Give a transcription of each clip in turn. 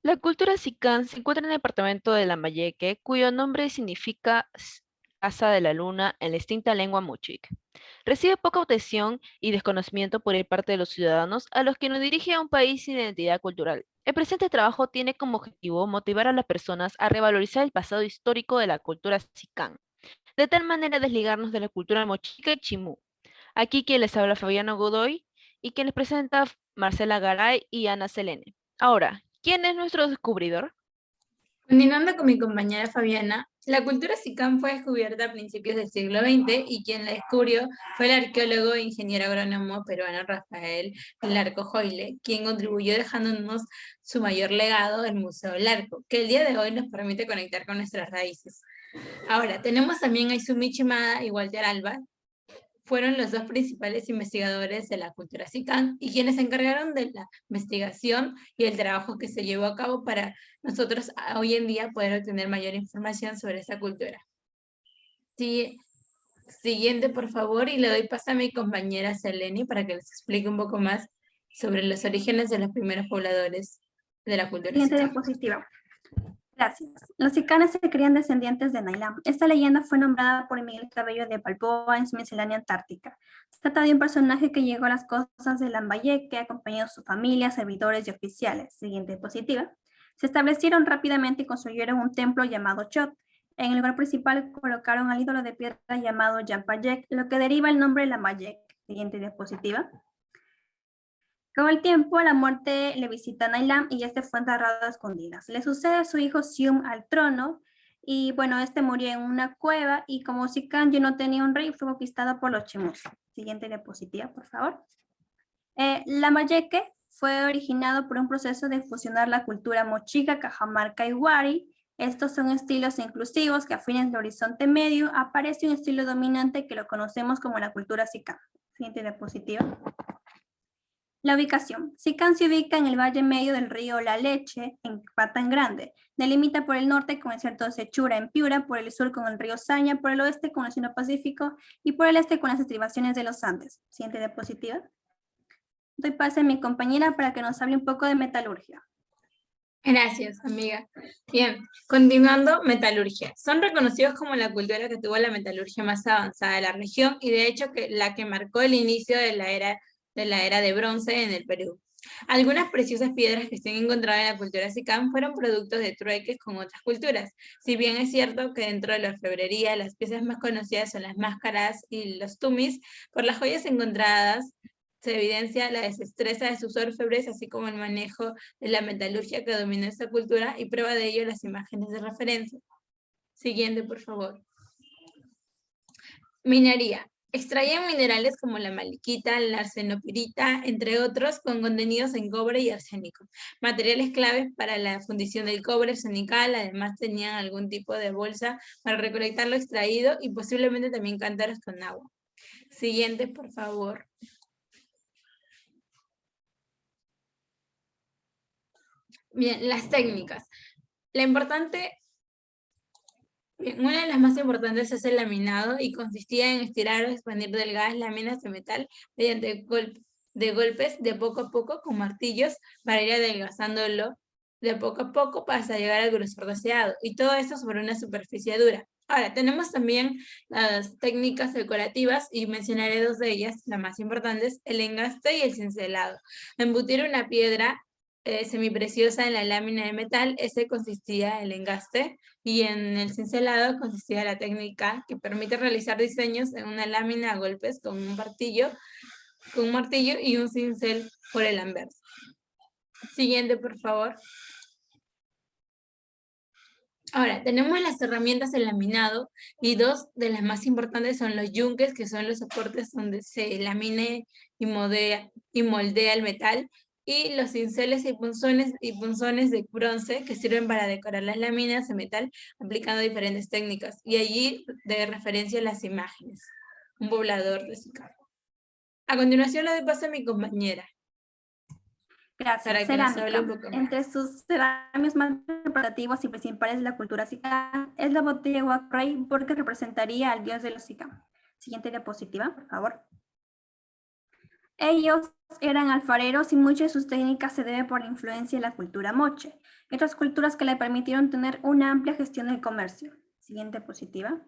La cultura Sican se encuentra en el departamento de Lambayeque, cuyo nombre significa Casa de la Luna en la extinta lengua Muchic. Recibe poca atención y desconocimiento por parte de los ciudadanos a los que nos dirige a un país sin identidad cultural. El presente trabajo tiene como objetivo motivar a las personas a revalorizar el pasado histórico de la cultura Sican, de tal manera desligarnos de la cultura mochica y chimú. Aquí quien les habla Fabiano Godoy y quien les presenta Marcela Garay y Ana Selene. Ahora, ¿quién es nuestro descubridor? Continuando con mi compañera Fabiana, la cultura Sicán fue descubierta a principios del siglo XX y quien la descubrió fue el arqueólogo e ingeniero agrónomo peruano Rafael Larco Joyle, quien contribuyó dejándonos su mayor legado, el Museo Larco, que el día de hoy nos permite conectar con nuestras raíces. Ahora, tenemos también a Izumi Shimada y Walter Alba, fueron los dos principales investigadores de la cultura Sicán y quienes se encargaron de la investigación y el trabajo que se llevó a cabo para nosotros hoy en día poder obtener mayor información sobre esa cultura. Sí, siguiente, por favor, y le doy paso a mi compañera Seleni para que les explique un poco más sobre los orígenes de los primeros pobladores de la cultura Siguiente Sicán. diapositiva. Gracias. Los sicanes se creían descendientes de Nailam. Esta leyenda fue nombrada por Miguel Cabello de Balboa en su Miscelánea Antártica. Se trata de un personaje que llegó a las costas de Lambayeque acompañado de su familia, servidores y oficiales. Siguiente diapositiva. Se establecieron rápidamente y construyeron un templo llamado Chot. En el lugar principal colocaron al ídolo de piedra llamado Yampayek, lo que deriva el nombre Lambayek. Siguiente diapositiva. Con el tiempo, la muerte le visita a Nailam y este fue enterrado a escondidas. Le sucede a su hijo Sium al trono y bueno, este murió en una cueva y como Sicanji no tenía un rey, fue conquistado por los Chimús. Siguiente diapositiva, por favor. Lambayeque fue originado por un proceso de fusionar la cultura mochica, cajamarca y wari. Estos son estilos inclusivos que a fines de Horizonte Medio aparece un estilo dominante que lo conocemos como la cultura Sican. Siguiente diapositiva. La ubicación. Sican se ubica en el valle medio del río La Leche, en Patán Grande. Delimita por el norte con el desierto de Sechura en Piura, por el sur con el río Saña, por el oeste con el Océano Pacífico y por el este con las estribaciones de los Andes. Siguiente diapositiva. Doy pase a mi compañera para que nos hable un poco de metalurgia. Gracias, amiga. Bien, continuando, metalurgia. Son reconocidos como la cultura que tuvo la metalurgia más avanzada de la región y de hecho la que marcó el inicio de la era de bronce en el Perú. Algunas preciosas piedras que se han encontrado en la cultura Sicán fueron productos de trueques con otras culturas. Si bien es cierto que dentro de la orfebrería las piezas más conocidas son las máscaras y los tumis, por las joyas encontradas se evidencia la destreza de sus orfebres, así como el manejo de la metalurgia que dominó esta cultura, y prueba de ello las imágenes de referencia. Siguiente, por favor. Minería. Extraían minerales como la maliquita, la arsenopirita, entre otros, con contenidos en cobre y arsénico. Materiales claves para la fundición del cobre arsenical, además tenían algún tipo de bolsa para recolectar lo extraído y posiblemente también cántaros con agua. Siguiente, por favor. Bien, las técnicas. Una de las más importantes es el laminado y consistía en estirar o expandir delgadas láminas de metal mediante golpes de poco a poco con martillos para ir adelgazándolo de poco a poco hasta llegar al grosor deseado, y todo esto sobre una superficie dura. Ahora, tenemos también las técnicas decorativas y mencionaré dos de ellas. La más importante es el engaste y el cincelado. Embutir una piedra semipreciosa en la lámina de metal, ese consistía el engaste, y en el cincelado consistía la técnica que permite realizar diseños en una lámina a golpes con un martillo y un cincel por el anverso. Siguiente, por favor. Ahora, tenemos las herramientas de laminado y dos de las más importantes son los yunques, que son los soportes donde se lamine y moldea el metal, y los cinceles y punzones de bronce que sirven para decorar las láminas de metal aplicando diferentes técnicas. Y allí de referencia las imágenes. Un poblador de Sican. A continuación le doy paso a mi compañera. Gracias. Cerámica. Entre sus ceramios más representativos y principales de la cultura Sican es la botella Huacray porque representaría al dios de los Sican. Siguiente diapositiva, por favor. Ellos eran alfareros y muchas de sus técnicas se deben por la influencia de la cultura moche, y otras culturas que le permitieron tener una amplia gestión del comercio. Siguiente diapositiva.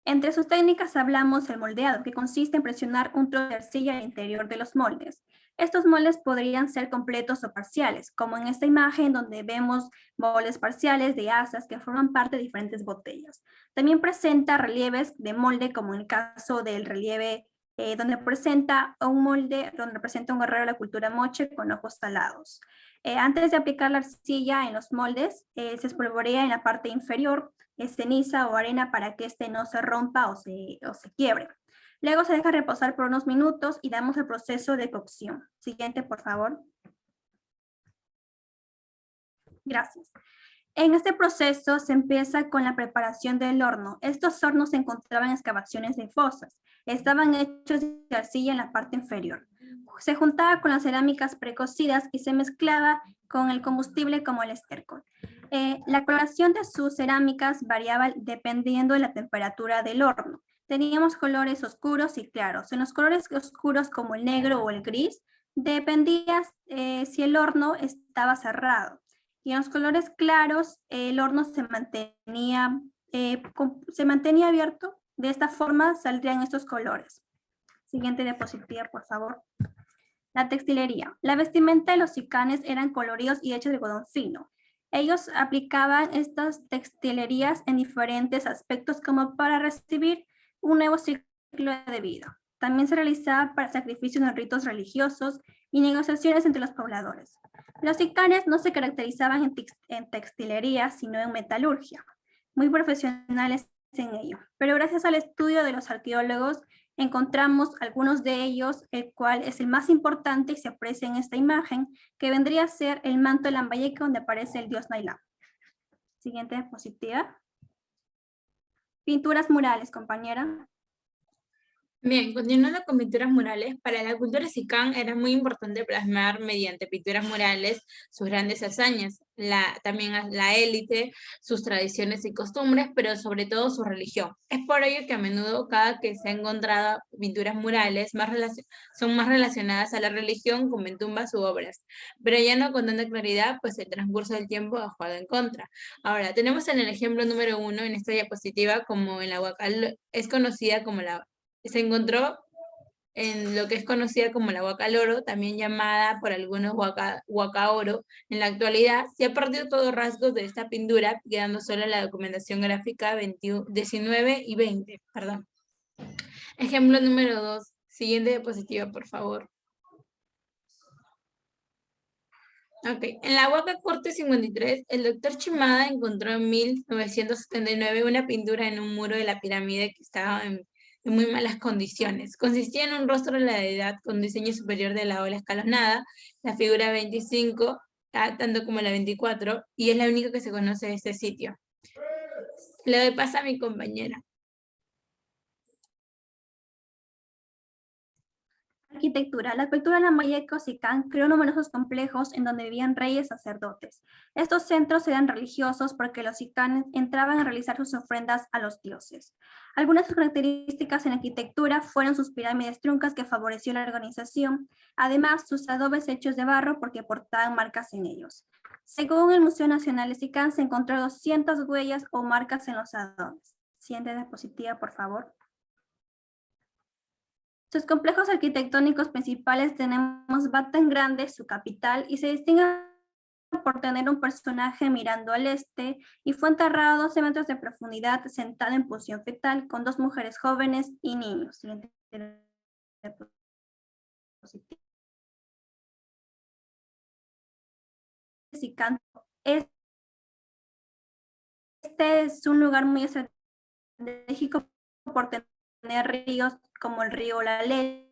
Entre sus técnicas hablamos el moldeado, que consiste en presionar un trozo de arcilla al interior de los moldes. Estos moldes podrían ser completos o parciales, como en esta imagen donde vemos moldes parciales de asas que forman parte de diferentes botellas. También presenta relieves de molde, como en el caso del relieve donde presenta un molde donde representa un guerrero de la cultura moche con ojos salados. Antes de aplicar la arcilla en los moldes, se espolvorea en la parte inferior ceniza o arena para que este no se rompa o se quiebre. Luego se deja reposar por unos minutos y damos el proceso de cocción. Siguiente, por favor. Gracias. En este proceso se empieza con la preparación del horno. Estos hornos se encontraban en excavaciones de fosas. Estaban hechos de arcilla en la parte inferior. Se juntaba con las cerámicas precocidas y se mezclaba con el combustible como el estiércol. La coloración de sus cerámicas variaba dependiendo de la temperatura del horno. Teníamos colores oscuros y claros. En los colores oscuros como el negro o el gris, dependía si el horno estaba cerrado. Y en los colores claros, el horno se mantenía abierto. De esta forma saldrían estos colores. Siguiente diapositiva, por favor. La textilería. La vestimenta de los sicanes eran coloridos y hechos de algodón fino. Ellos aplicaban estas textilerías en diferentes aspectos como para recibir un nuevo ciclo de vida. También se realizaba para sacrificios en ritos religiosos y negociaciones entre los pobladores. Los sicanes no se caracterizaban en textilería, sino en metalurgia, muy profesionales en ello. Pero gracias al estudio de los arqueólogos, encontramos algunos de ellos, el cual es el más importante y se aprecia en esta imagen, que vendría a ser el manto de Lambayeque, donde aparece el dios Nailam. Siguiente diapositiva. Pinturas murales, compañera. Bien, continuando con pinturas murales, para la cultura sicán era muy importante plasmar mediante pinturas murales sus grandes hazañas, también la élite, sus tradiciones y costumbres, pero sobre todo su religión. Es por ello que a menudo cada que se ha encontrado pinturas murales son más relacionadas a la religión, con tumbas u obras, pero ya no con tanta claridad, pues el transcurso del tiempo ha jugado en contra. Ahora, tenemos en el ejemplo número 1 en esta diapositiva como en la Huacal es conocida como se encontró en lo que es conocida como la huaca loro, también llamada por algunos huaca oro. En la actualidad se ha perdido todo rasgos de esta pintura, quedando solo la documentación gráfica 19 y 20. Perdón. Ejemplo número 2. Siguiente diapositiva, por favor. Ok, en la Huaca Corte 53, el doctor Chimada encontró en 1979 una pintura en un muro de la pirámide que estaba en muy malas condiciones. Consistía en un rostro de la deidad con diseño superior de la ola escalonada, la figura 25, tanto como la 24, y es la única que se conoce de este sitio. Le doy paso a mi compañera. Arquitectura. La cultura lambayeque-ocicán creó numerosos complejos en donde vivían reyes sacerdotes. Estos centros eran religiosos porque los sicanes entraban a realizar sus ofrendas a los dioses. Algunas de sus características en arquitectura fueron sus pirámides truncas que favoreció la organización, además sus adobes hechos de barro porque portaban marcas en ellos. Según el Museo Nacional de Sicán, se encontró 200 huellas o marcas en los adobes. Siguiente diapositiva, por favor. Sus complejos arquitectónicos principales tenemos Batán Grande, su capital, y se distingue por tener un personaje mirando al este y fue enterrado a 12 metros de profundidad, sentado en posición fetal, con 2 mujeres jóvenes y niños. Este es un lugar muy estratégico por tener ríos como el río La Leche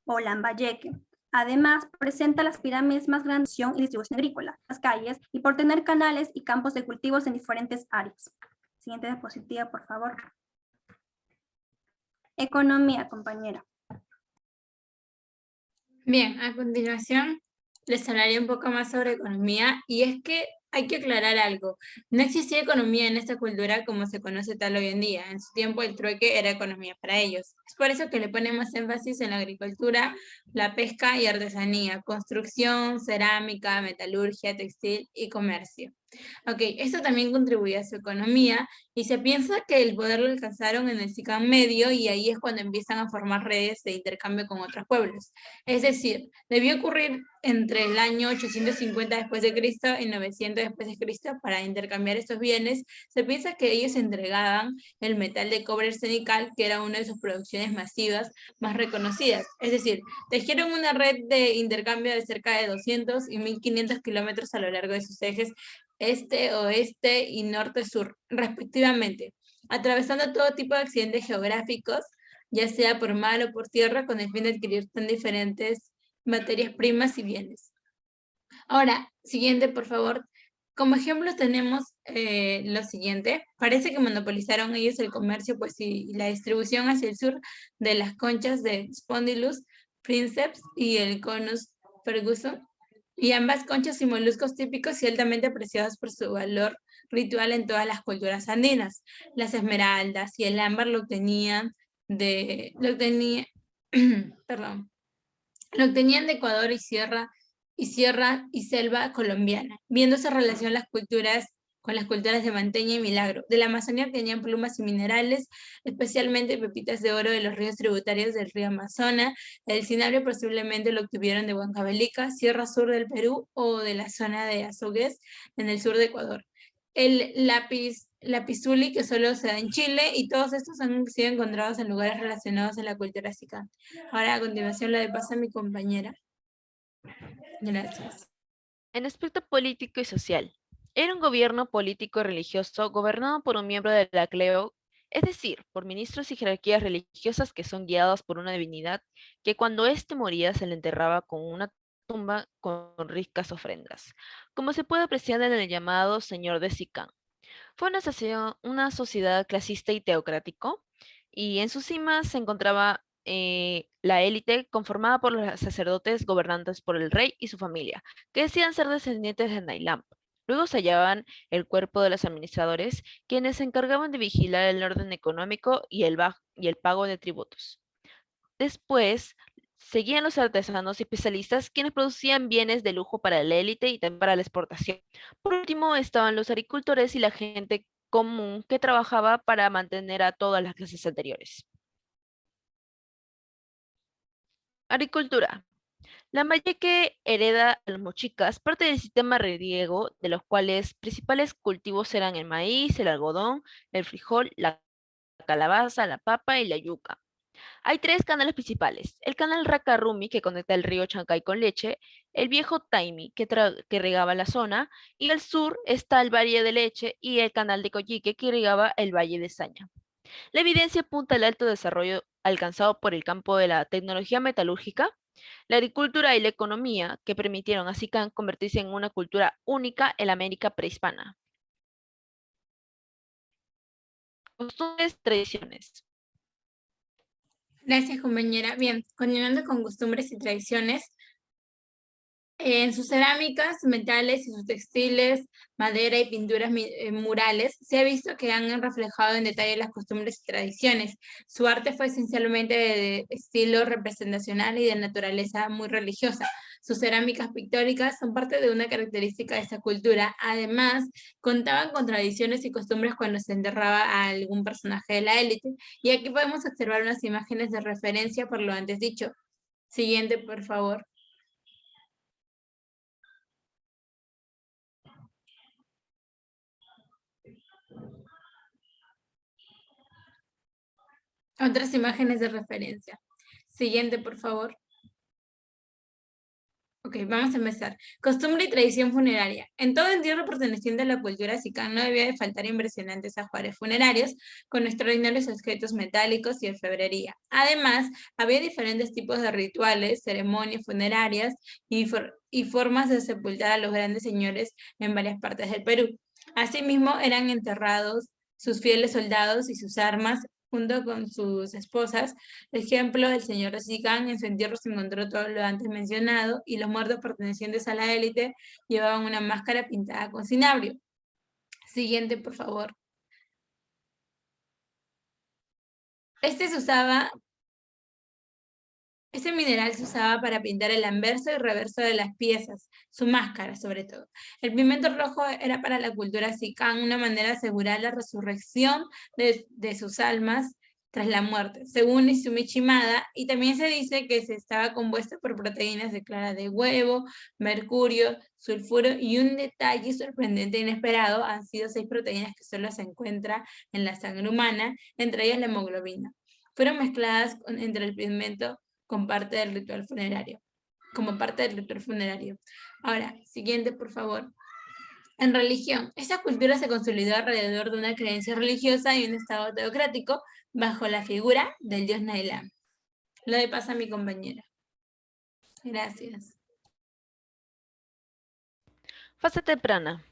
o Lambayeque. Además, presenta las pirámides más grandes y distribución agrícola, las calles, y por tener canales y campos de cultivos en diferentes áreas. Siguiente diapositiva, por favor. Economía, compañera. Bien, a continuación les hablaré un poco más sobre economía, y es que Hay que aclarar algo. No existía economía en esta cultura como se conoce tal hoy en día. En su tiempo el trueque era economía para ellos. Es por eso que le ponemos énfasis en la agricultura, la pesca y artesanía, construcción, cerámica, metalurgia, textil y comercio. Ok, esto también contribuye a su economía y se piensa que el poder lo alcanzaron en el Sicán Medio y ahí es cuando empiezan a formar redes de intercambio con otros pueblos. Es decir, debió ocurrir entre el año 850 después de Cristo y 900 después de Cristo para intercambiar estos bienes. Se piensa que ellos entregaban el metal de cobre arsenical, que era una de sus producciones masivas más reconocidas. Es decir, tejieron una red de intercambio de cerca de 200 y 1500 kilómetros a lo largo de sus ejes este, oeste y norte-sur, respectivamente, atravesando todo tipo de accidentes geográficos, ya sea por mar o por tierra, con el fin de adquirir tan diferentes materias primas y bienes. Ahora, siguiente, por favor. Como ejemplos tenemos lo siguiente. Parece que monopolizaron ellos el comercio pues, y la distribución hacia el sur de las conchas de Spondylus princeps y el Conus fergusum, y ambas conchas y moluscos típicos y altamente apreciados por su valor ritual en todas las culturas andinas. Las esmeraldas y el ámbar perdón, lo obtenían de Ecuador y selva colombiana. Viendo esa relación con las culturas de Manteña y Milagro. De la Amazonía obtenían plumas y minerales, especialmente pepitas de oro de los ríos tributarios del río Amazonas. El cinabrio posiblemente lo obtuvieron de Huancavelica, Sierra Sur del Perú o de la zona de Azogues en el sur de Ecuador. El lapizuli, que solo se da en Chile, y todos estos han sido encontrados en lugares relacionados a la cultura Sicán. Ahora a continuación le paso a mi compañera. Gracias. En aspecto político y social, era un gobierno político y religioso gobernado por un miembro de la clero, es decir, por ministros y jerarquías religiosas que son guiados por una divinidad que cuando éste moría se le enterraba con una tumba con ricas ofrendas, como se puede apreciar en el llamado Señor de Sicán. Fue una sociedad clasista y teocrático, y en su cima se encontraba la élite conformada por los sacerdotes gobernantes por el rey y su familia, que decían ser descendientes de Nailam. Luego se hallaban el cuerpo de los administradores, quienes se encargaban de vigilar el orden económico y el pago de tributos. Después seguían los artesanos y especialistas, quienes producían bienes de lujo para la élite y también para la exportación. Por último estaban los agricultores y la gente común que trabajaba para mantener a todas las clases anteriores. Agricultura. Lambayeque hereda a los mochicas parte del sistema riego, de los cuales principales cultivos eran el maíz, el algodón, el frijol, la calabaza, la papa y la yuca. Hay tres canales principales: el canal Racarumi, que conecta el río Chancay con Leche, el viejo Taimi, que regaba la zona, y al sur está el Valle de Leche y el canal de Coyique, que irrigaba el Valle de Saña. La evidencia apunta al alto desarrollo alcanzado por el campo de la tecnología metalúrgica, la agricultura y la economía, que permitieron a Sicán convertirse en una cultura única en la América prehispana. Costumbres, tradiciones. Gracias, compañera. Bien, continuando con costumbres y tradiciones, en sus cerámicas, metales y sus textiles, madera y pinturas murales, se ha visto que han reflejado en detalle las costumbres y tradiciones. Su arte fue esencialmente de estilo representacional y de naturaleza muy religiosa. Sus cerámicas pictóricas son parte de una característica de esta cultura. Además, contaban con tradiciones y costumbres cuando se enterraba a algún personaje de la élite. Y aquí podemos observar unas imágenes de referencia por lo antes dicho. Siguiente, por favor. Otras imágenes de referencia. Siguiente, por favor. Ok, vamos a empezar. Costumbre y tradición funeraria. En todo entierro perteneciente a la cultura Sicán no debía de faltar impresionantes ajuares funerarios con extraordinarios objetos metálicos y orfebrería. Además, había diferentes tipos de rituales, ceremonias funerarias y formas de sepultar a los grandes señores en varias partes del Perú. Asimismo, eran enterrados sus fieles soldados y sus armas junto con sus esposas. Ejemplo, el señor Rosicán, en su entierro se encontró todo lo antes mencionado y los muertos pertenecientes a la élite llevaban una máscara pintada con cinabrio. Siguiente, por favor. Este mineral se usaba para pintar el anverso y reverso de las piezas, su máscara sobre todo. El pigmento rojo era para la cultura sicán una manera de asegurar la resurrección de sus almas tras la muerte, según Izumi Shimada, y también se dice que se estaba compuesto por proteínas de clara de huevo, mercurio, sulfuro y un detalle sorprendente e inesperado, han sido 6 proteínas que solo se encuentran en la sangre humana, entre ellas la hemoglobina. Fueron mezcladas entre el pigmento como parte del ritual funerario. Ahora, siguiente, por favor. En religión, esta cultura se consolidó alrededor de una creencia religiosa y un estado teocrático bajo la figura del dios Nailam. Lo de paso a mi compañera. Gracias. Fase temprana.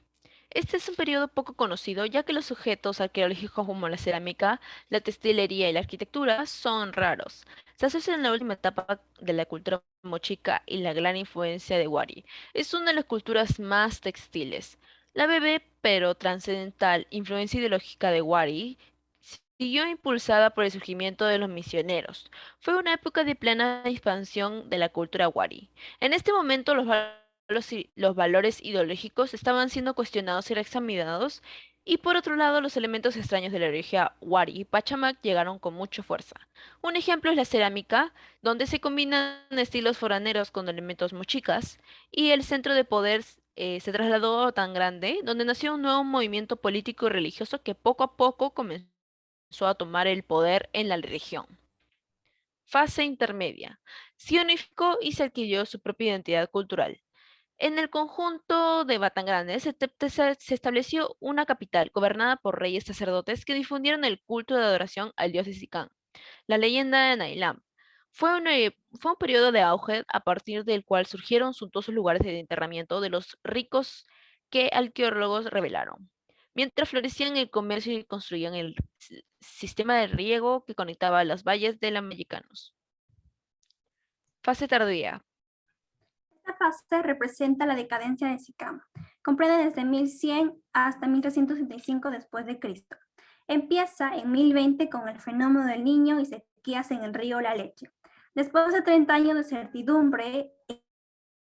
Este es un periodo poco conocido, ya que los objetos arqueológicos como la cerámica, la textilería y la arquitectura son raros. Se asocia en la última etapa de la cultura mochica y la gran influencia de Wari. Es una de las culturas más textiles. La breve pero trascendental influencia ideológica de Wari siguió impulsada por el surgimiento de los misioneros. Fue una época de plena expansión de la cultura Wari. En este momento los valores ideológicos estaban siendo cuestionados y reexaminados, y por otro lado los elementos extraños de la religión Wari y Pachamac llegaron con mucha fuerza. Un ejemplo es la cerámica, donde se combinan estilos foraneros con elementos mochicas, y el centro de poder se trasladó a tan grande, donde nació un nuevo movimiento político y religioso que poco a poco comenzó a tomar el poder en la región. Fase intermedia. Se unificó y se adquirió su propia identidad cultural. En el conjunto de Batangrande se estableció una capital gobernada por reyes sacerdotes que difundieron el culto de adoración al dios Isicán. La leyenda de Nailam fue un periodo de auge a partir del cual surgieron suntuosos lugares de enterramiento de los ricos que arqueólogos revelaron, mientras florecían el comercio y construían el sistema de riego que conectaba las valles de los mexicanos. Fase tardía. Esta fase representa la decadencia de Sicam. Comprende desde 1100 hasta 1365 después de Cristo. Empieza en 1020 con el fenómeno del Niño y sequías en el río La Leche. Después de 30 años de certidumbre,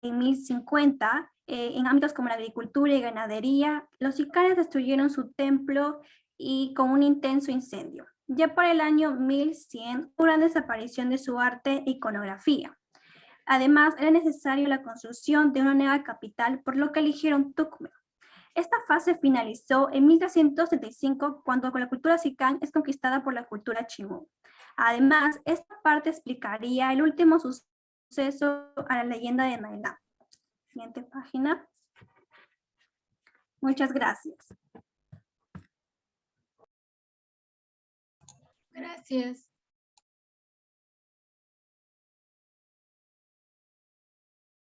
en 1050, en ámbitos como la agricultura y ganadería, los sicanes destruyeron su templo y con un intenso incendio. Ya para el año 1100, una gran desaparición de su arte e iconografía. Además, era necesaria la construcción de una nueva capital, por lo que eligieron Tucumán. Esta fase finalizó en 1335, cuando la cultura sicán es conquistada por la cultura chimú. Además, esta parte explicaría el último suceso a la leyenda de Nailam. Siguiente página. Muchas gracias. Gracias.